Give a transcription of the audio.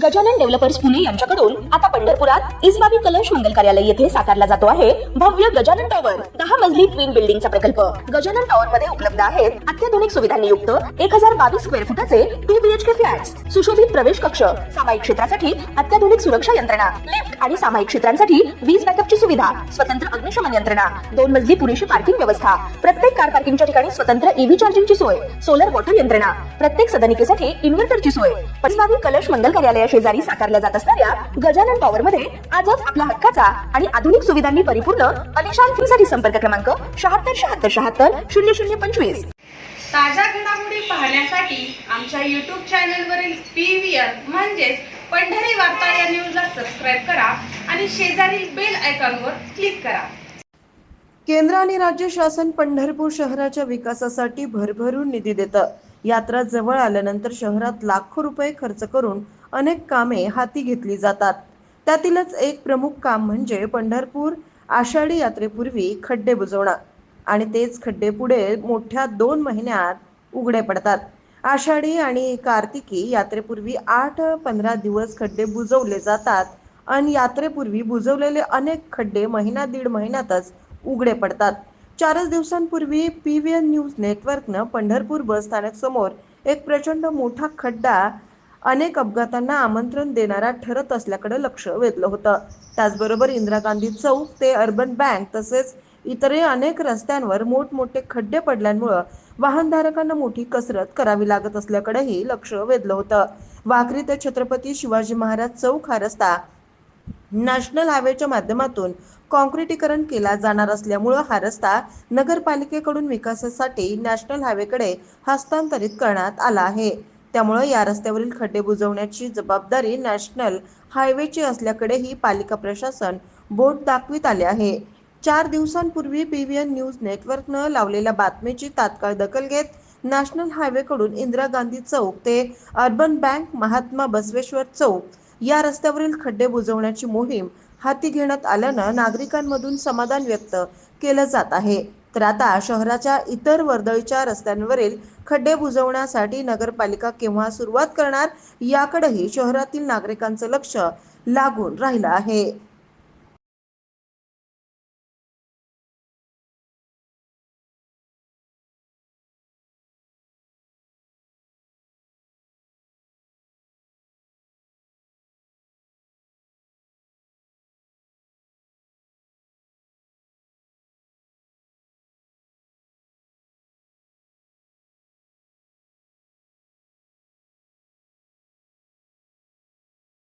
Gajanan developers Pune यांच्याकडून आता पंढरपुरात इसबाबी कलश मंगल कार्यालय येथे साकारला जातो आहे भव्य गजानन टॉवर 10 मजली ट्विन बिल्डिंगचा प्रकल्प। गजानन टॉवर मध्ये उपलब्ध आहेत अत्याधुनिक सुविधांनी युक्त 1022 स्क्वेअर फुटाचे 2 BHK फ्लॅट्स, सुशोभित प्रवेश कक्ष, सामायिक क्षेत्रासाठी अत्याधुनिक सुरक्षा यंत्रणा, लिफ्ट आणि सामायिक क्षेत्रांसाठी वीज बॅकअपची सुविधा, स्वतंत्र अग्निशमन यंत्रणा, 2 मजली पुरेशी पार्किंग व्यवस्था, प्रत्येक कार पार्किंगच्या ठिकाणी स्वतंत्र EV चार्जिंगची सोय, सोलर वॉटर यंत्रणा, प्रत्येक सदनिकेसाठी इन्व्हर्टरची सोय। इसबाबी कलश मंगल कार्यालय शेजारी साकारल्या जात असणाऱ्या गजानन टॉवर मध्ये आजच आपल्या हक्काचा आणि आधुनिक सुविधांनी परिपूर्ण अलिशान फ्रीसाठी संपर्क क्रमांक 7676700025। ताज्या घडामोडी पाहण्यासाठी आमच्या YouTube चॅनलवरील PVR म्हणजेच पंढरी वार्ता या न्यूजला सबस्क्राइब करा आणि शेजारील बेल आयकॉनवर क्लिक करा। केंद्र आणि राज्य शासन पंढरपूर शहराच्या विकासासाठी भरभरून निधी देतं। यात्रा जवळ आल्यानंतर शहरात लाखो रुपये खर्च करून अनेक कामे हाती घेतली जातात। त्यातीलच एक प्रमुख काम म्हणजे पंढरपूर आषाढी यात्रेपूर्वी खड्डे बुजवणं आणि तेच खड्डे पुढे मोठ्या 2 महिन्यात उघडे पडतात। आषाढी आणि कार्तिकी यात्रेपूर्वी 8-15 दिवस खड्डे बुजवले जातात आणि यात्रेपूर्वी बुजवलेले अनेक खड्डे महिना-दीड महिन्यातच उघडे पडतात। 4 दिवसांपूर्वी PVN न्यूज नेटवर्कनं पंढरपूर बस स्थानक समोर एक प्रचंड मोठा खड्डा अनेक अपघातांना आमंत्रण देणारा ठरत असल्याकडे लक्ष वेधलं होतं। त्याचबरोबर इंदिरा गांधी चौक ते अर्बन बँक तसेच इतरही अनेक रस्त्यांवर मोठमोठे खड्डे पडल्यामुळे वाहनधारकांना मोठी कसरत करावी लागत असल्याकडेही लक्ष वेधलं होतं। वाखरी ते छत्रपती शिवाजी महाराज चौक हा रस्ता नॅशनल हायवेच्या माध्यमातून कॉन्क्रिटीकरण केला जाणार असल्यामुळे हा रस्ता नगरपालिकेकडून विकासासाठी नॅशनल हायवेकडे हस्तांतरित करण्यात आला आहे। त्यामुळे या रस्त्यावरील खड्डे बुजवण्याची जबाबदारी नॅशनल हायवेची असल्याकडेही पालिका प्रशासन बोट दाखवित आले आहे। 4 दिवसांपूर्वी PVN न्यूज नेटवर्कनं लावलेल्या बातमीची तात्काळ दखल घेत नॅशनल हायवेकडून इंदिरा गांधी चौक ते अर्बन बँक महात्मा बसवेश्वर चौक या रस्त्यावरील खड्डे बुजवण्याची मोहीम हाती घेण्यात आल्यानं नागरिकांमधून समाधान व्यक्त केलं जात आहे। तर आता शहराच्या इतर वर्दळीच्या रस्त्यांवरील खड्डे बुजवण्यासाठी नगरपालिका केव्हा सुरुवात करणार याकडेही शहरातील नागरिकांचं लक्ष लागून राहिलं आहे।